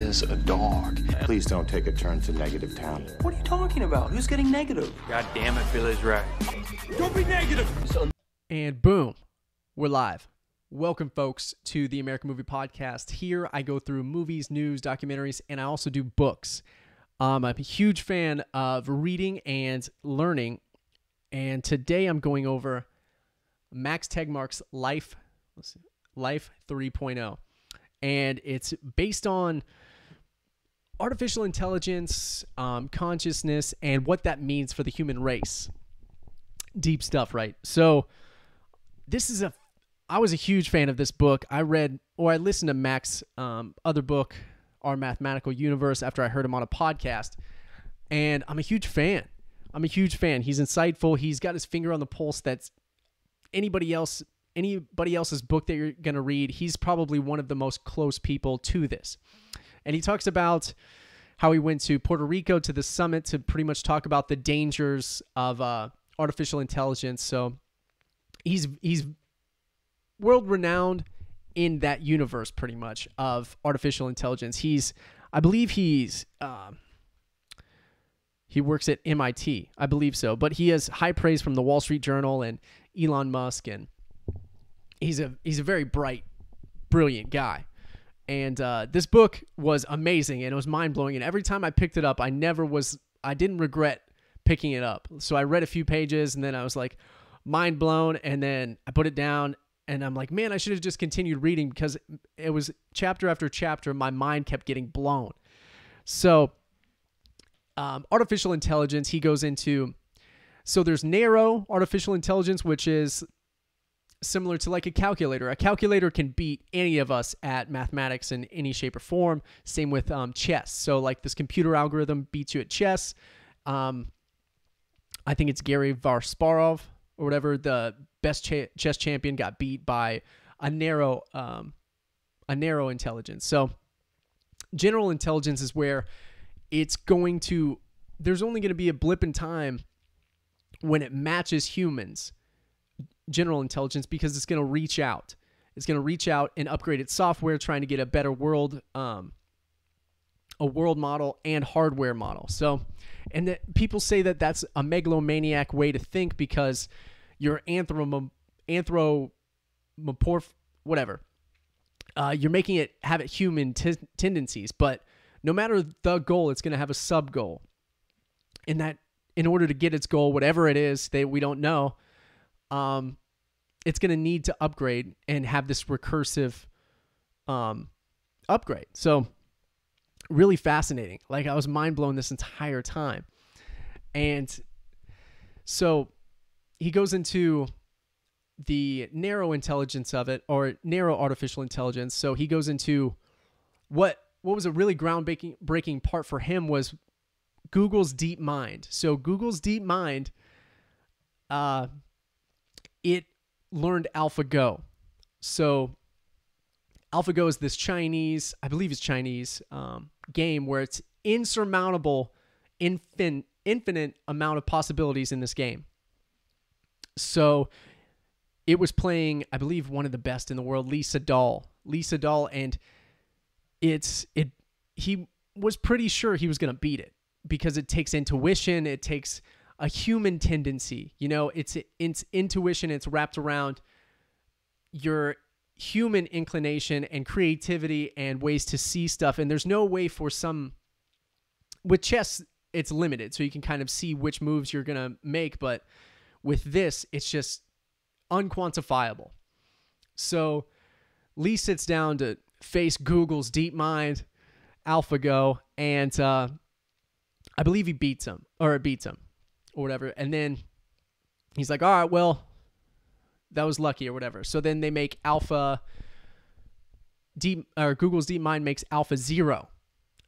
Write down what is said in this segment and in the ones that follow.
is a dog. Please don't take a turn to negative town. What are you talking about? Who's getting negative? God damn it, Billy's right. Don't be negative! And boom, we're live. Welcome, folks, to the American Movie Podcast. Here, I go through movies, news, documentaries, and I also do books. I'm a huge fan of reading and learning, and today I'm going over Max Tegmark's Life 3.0, and it's based on artificial intelligence, consciousness, and what that means for the human race. Deep stuff, right? So I was a huge fan of this book. I listened to Mac's other book, Our Mathematical Universe, after I heard him on a podcast, and I'm a huge fan. He's insightful. He's got his finger on the pulse that's anybody else's book that you're going to read. He's probably one of the most close people to this. And he talks about how he went to Puerto Rico to the summit to pretty much talk about the dangers of artificial intelligence. So he's world-renowned in that universe, pretty much, of artificial intelligence. I believe he works at MIT. I believe so. But he has high praise from the Wall Street Journal and Elon Musk, and he's a very bright, brilliant guy. And this book was amazing, and it was mind-blowing. And every time I picked it up, I didn't regret picking it up. So I read a few pages, and then I was like, mind blown. And then I put it down, and I'm like, man, I should have just continued reading, because it was chapter after chapter. My mind kept getting blown. So artificial intelligence, he goes into, so there's narrow artificial intelligence, which is similar to like a calculator. A calculator can beat any of us at mathematics in any shape or form. Same with chess. So like this computer algorithm beats you at chess. I think it's Gary Kasparov or whatever, the best chess champion, got beat by a narrow intelligence. So general intelligence is where there's only going to be a blip in time when it matches humans. General intelligence, because it's going to reach out. It's going to reach out and upgrade its software, trying to get a better world, a world model and hardware model. So, and that people say that that's a megalomaniac way to think, because you're whatever. You're making it have human tendencies, but no matter the goal, it's going to have a sub goal. And that, in order to get its goal, whatever it is, we don't know. It's going to need to upgrade and have this recursive upgrade. So really fascinating. Like, I was mind blown this entire time. And so he goes into the narrow intelligence of it, or narrow artificial intelligence. So he goes into what was a really groundbreaking part for him was Google's Deep Mind. So Google's Deep Mind, it learned AlphaGo. So AlphaGo is this Chinese game where it's insurmountable, infinite amount of possibilities in this game. So it was playing, I believe, one of the best in the world, Lee Sedol, and he was pretty sure he was going to beat it, because it takes intuition, it takes a human tendency, it's intuition. It's wrapped around your human inclination and creativity and ways to see stuff. And there's no way with chess, it's limited. So you can kind of see which moves you're going to make. But with this, it's just unquantifiable. So Lee sits down to face Google's Deep Mind, AlphaGo, and I believe it beats him. Or whatever. And then he's like, all right, well, that was lucky or whatever. So then they make Google's Deep Mind makes AlphaZero.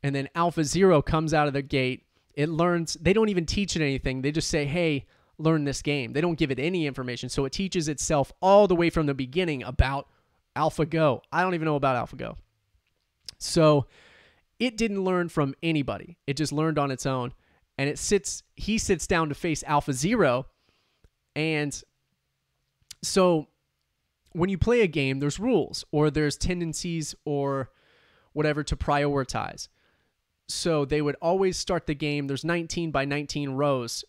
And then AlphaZero comes out of the gate. It learns, they don't even teach it anything. They just say, hey, learn this game. They don't give it any information. So it teaches itself all the way from the beginning about AlphaGo. I don't even know about AlphaGo. So it didn't learn from anybody. It just learned on its own. And he sits down to face AlphaZero. And so when you play a game, there's rules, or there's tendencies, or whatever, to prioritize. So they would always start the game. There's 19 by 19 rows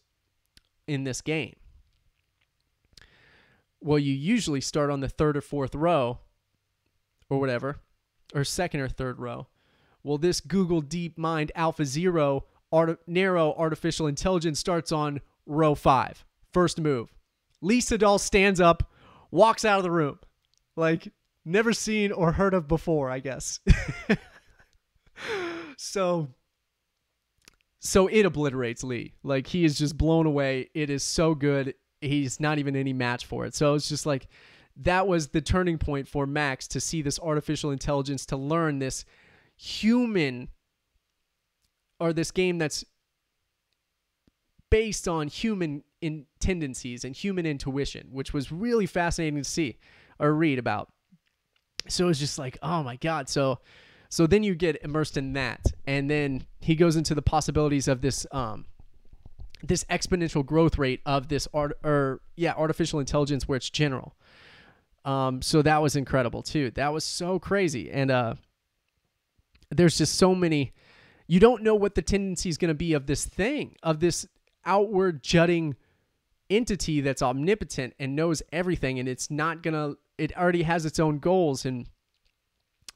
in this game. Well, you usually start on the third or fourth row or whatever, or second or third row. Well, this Google DeepMind Alpha Zero narrow artificial intelligence starts on row 5. First move. Lee Sedol stands up, walks out of the room. Like, never seen or heard of before, I guess. So it obliterates Lee. Like, he is just blown away. It is so good. He's not even any match for it. So it's just like, that was the turning point for Max, to see this artificial intelligence, to learn this human, or this game that's based on human tendencies and human intuition, which was really fascinating to see or read about. So it's just like, oh my God. So then you get immersed in that. And then he goes into the possibilities of this, this exponential growth rate of this artificial intelligence, where it's general. So that was incredible too. That was so crazy. And, there's just so many, you don't know what the tendency is going to be of this thing, of this outward jutting entity that's omnipotent and knows everything. And it's not going to, it already has its own goals. And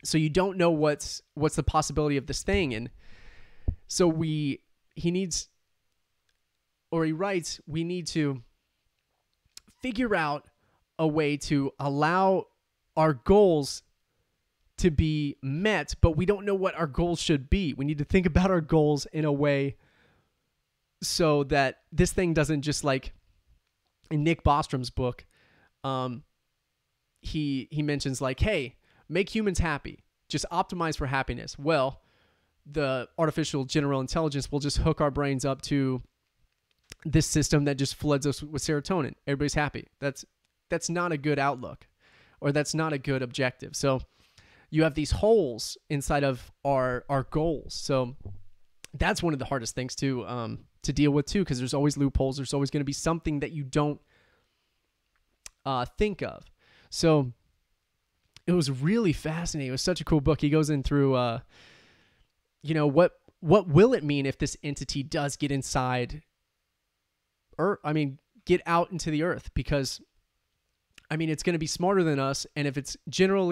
so you don't know what's the possibility of this thing. And so he writes, we need to figure out a way to allow our goals to be met, but we don't know what our goals should be. We need to think about our goals in a way so that this thing doesn't just, like in Nick Bostrom's book, he mentions like, hey, make humans happy. Just optimize for happiness. Well, the artificial general intelligence will just hook our brains up to this system that just floods us with serotonin. Everybody's happy. That's not a good outlook, or that's not a good objective. So you have these holes inside of our goals. So that's one of the hardest things to deal with too, because there's always loopholes. There's always going to be something that you don't think of. So it was really fascinating. It was such a cool book. He goes in through, what will it mean if this entity does get inside, get out into the earth? Because it's going to be smarter than us, and if it's general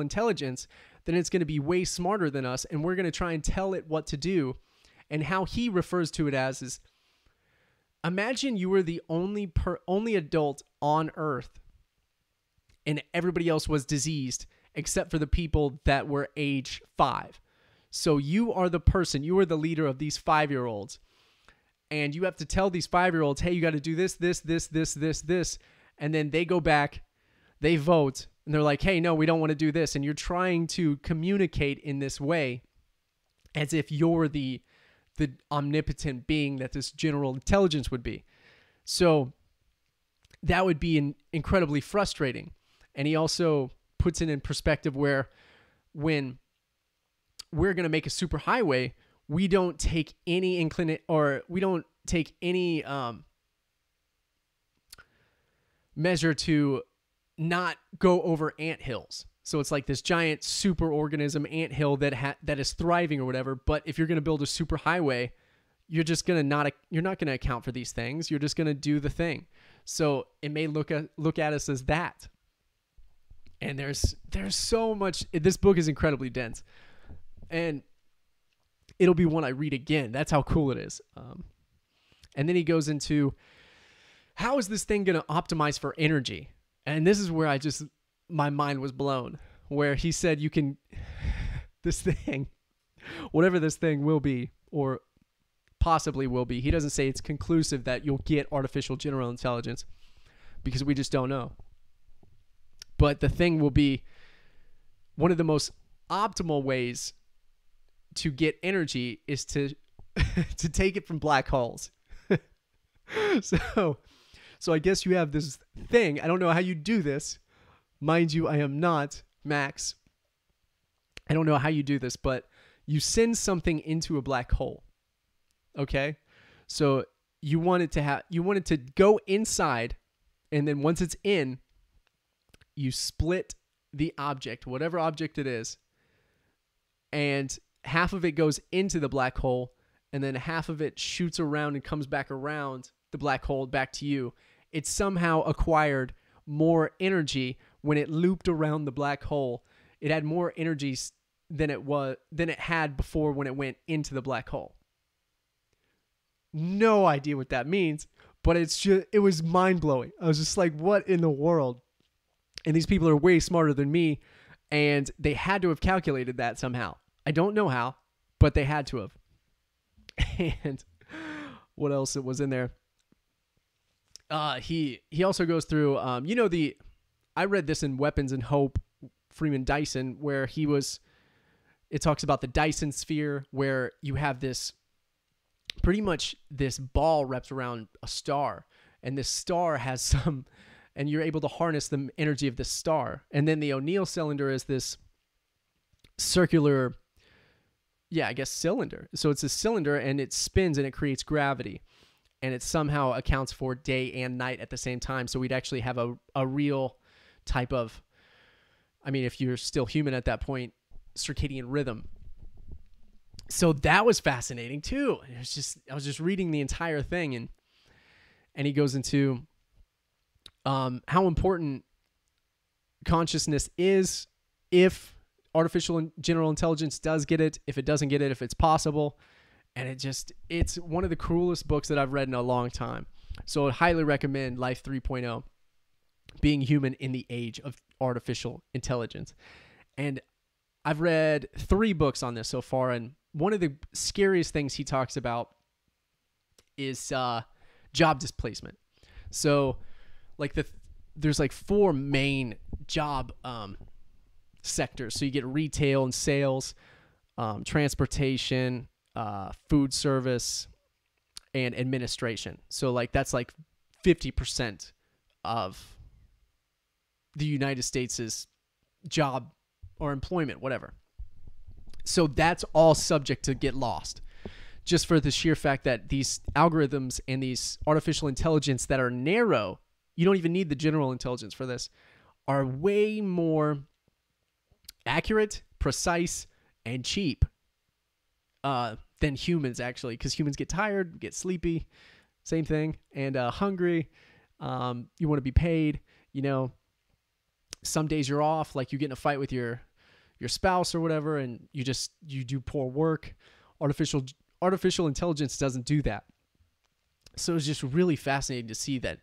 intelligence, then it's going to be way smarter than us, and we're going to try and tell it what to do. And how he refers to it as is, imagine you were the only adult on Earth, and everybody else was diseased except for the people that were age 5. So you are the person, you are the leader of these 5-year-olds, and you have to tell these 5-year-olds, hey, you got to do this, this, this, this, this, this. And then they go back, they vote, and they're like, hey, no, we don't want to do this. And you're trying to communicate in this way as if you're the omnipotent being that this general intelligence would be. So that would be incredibly frustrating. And he also puts it in perspective where when we're going to make a superhighway, we don't take any measure to not go over anthills. So it's like this giant superorganism anthill that is thriving or whatever. But if you're going to build a superhighway, you're not going to account for these things. You're just going to do the thing. So it may look at us as that. And there's so much. This book is incredibly dense, and it'll be one I read again. That's how cool it is. And then he goes into, how is this thing going to optimize for energy? And this is where my mind was blown, where he said this thing, whatever this thing will be, or possibly will be, he doesn't say it's conclusive that you'll get artificial general intelligence, because we just don't know. But the thing will be one of the most optimal ways to get energy is to take it from black holes. So I guess you have this thing. I don't know how you do this. Mind you, I am not Max. I don't know how you do this, but you send something into a black hole. Okay? So you want it to go inside, and then once it's in, you split the object, whatever object it is, and half of it goes into the black hole, and then half of it shoots around and comes back around the black hole back to you. It somehow acquired more energy when it looped around the black hole. It had more energy than it had before when it went into the black hole. No idea what that means, but it was mind-blowing. I was just like, what in the world? And these people are way smarter than me, and they had to have calculated that somehow. I don't know how, but they had to have. And what else was in there? He also goes through, I read this in Weapons and Hope, Freeman Dyson, where it talks about the Dyson sphere, where you have pretty much this ball wrapped around a star, and this star has and you're able to harness the energy of this star. And then the O'Neill cylinder is this circular, cylinder. So it's a cylinder, and it spins and it creates gravity, and it somehow accounts for day and night at the same time. So we'd actually have a real type of, if you're still human at that point, circadian rhythm. So that was fascinating too. I was just reading the entire thing, and he goes into how important consciousness is if artificial general intelligence does get it, if it doesn't get it, if it's possible. And it's one of the coolest books that I've read in a long time. So I highly recommend Life 3.0, Being Human in the Age of Artificial Intelligence. And I've read 3 books on this so far, and one of the scariest things he talks about is job displacement. So there's 4 main job sectors. So you get retail and sales, transportation, food service, and administration. So that's 50% of the United States' job or employment, whatever. So that's all subject to get lost, just for the sheer fact that these algorithms and these artificial intelligence that are narrow, you don't even need the general intelligence for this, are way more accurate, precise, and cheap than humans, actually, because humans get tired, get sleepy, same thing, and hungry. You want to be paid. Some days you're off, like you get in a fight with your spouse or whatever, and you do poor work. Artificial intelligence doesn't do that. So it's just really fascinating to see that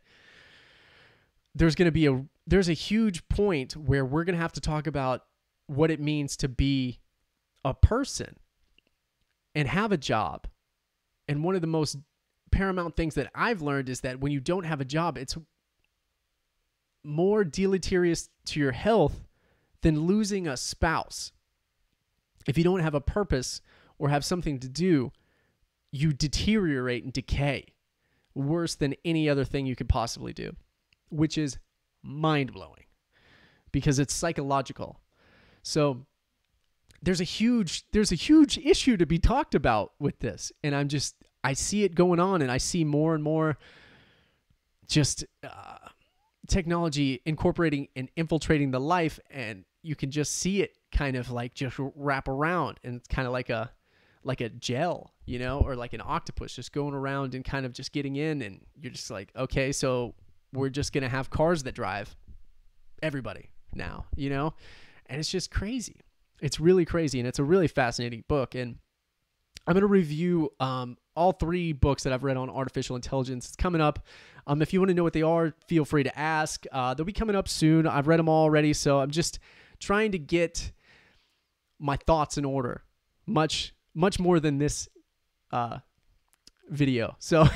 there's a huge point where we're going to have to talk about what it means to be a person and have a job. And one of the most paramount things that I've learned is that when you don't have a job, it's more deleterious to your health than losing a spouse. If you don't have a purpose or have something to do, you deteriorate and decay worse than any other thing you could possibly do, which is mind-blowing because it's psychological. So there's a huge issue to be talked about with this, and I see it going on, and I see more and more just technology incorporating and infiltrating the life, and you can just see it kind of just wrap around, and it's kind of like a gel, or like an octopus just going around and kind of just getting in, and you're just like, okay, so we're just going to have cars that drive everybody now, and it's just crazy. It's really crazy, and it's a really fascinating book, and I'm going to review all 3 books that I've read on artificial intelligence. It's coming up. If you want to know what they are, feel free to ask. They'll be coming up soon. I've read them all already, so I'm just trying to get my thoughts in order, much more than this video. So,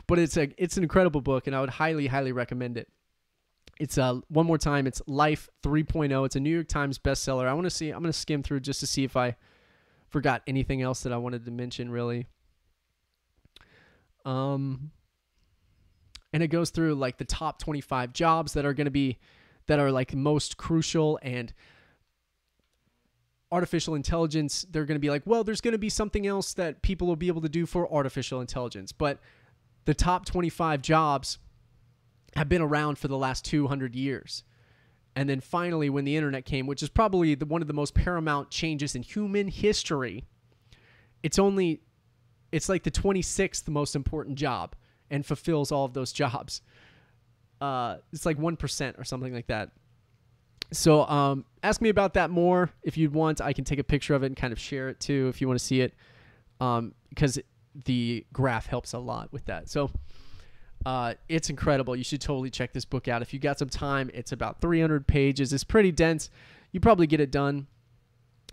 but it's an incredible book, and I would highly, highly recommend it. It's one more time. It's Life 3.0. It's a New York Times bestseller. I'm going to skim through just to see if I forgot anything else that I wanted to mention, really. And it goes through the top 25 jobs that are most crucial, and artificial intelligence, they're going to be there's going to be something else that people will be able to do for artificial intelligence. But the top 25 jobs have been around for the last 200 years. And then finally, when the internet came, which is probably one of the most paramount changes in human history, it's like the 26th most important job and fulfills all of those jobs. It's like 1% or something like that. So ask me about that more if you'd want. I can take a picture of it and kind of share it too if you want to see it, because the graph helps a lot with that. So it's incredible. You should totally check this book out if you got some time. It's about 300 pages. It's pretty dense. You probably get it done.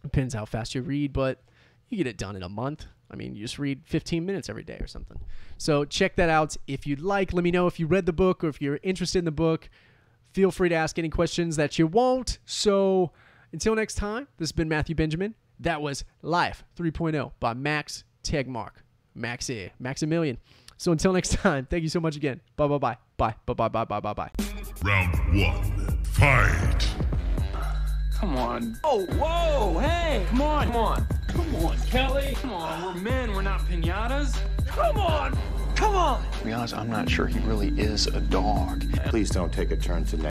Depends how fast you read, but you get it done in a month. I mean, you just read 15 minutes every day or something. So check that out if you'd like. Let me know if you read the book or if you're interested in the book. Feel free to ask any questions that you want. So until next time, this has been Matthew Benjamin. That was Life 3.0 by Max Tegmark. Maximilian. So until next time, thank you so much again. Bye. Bye. Round 1. Fight. Come on. Oh, whoa, hey, come on. Come on, Kelly. Come on, we're men, we're not piñatas. Come on. To be honest, I'm not sure he really is a dog. Please don't take a turn to negative.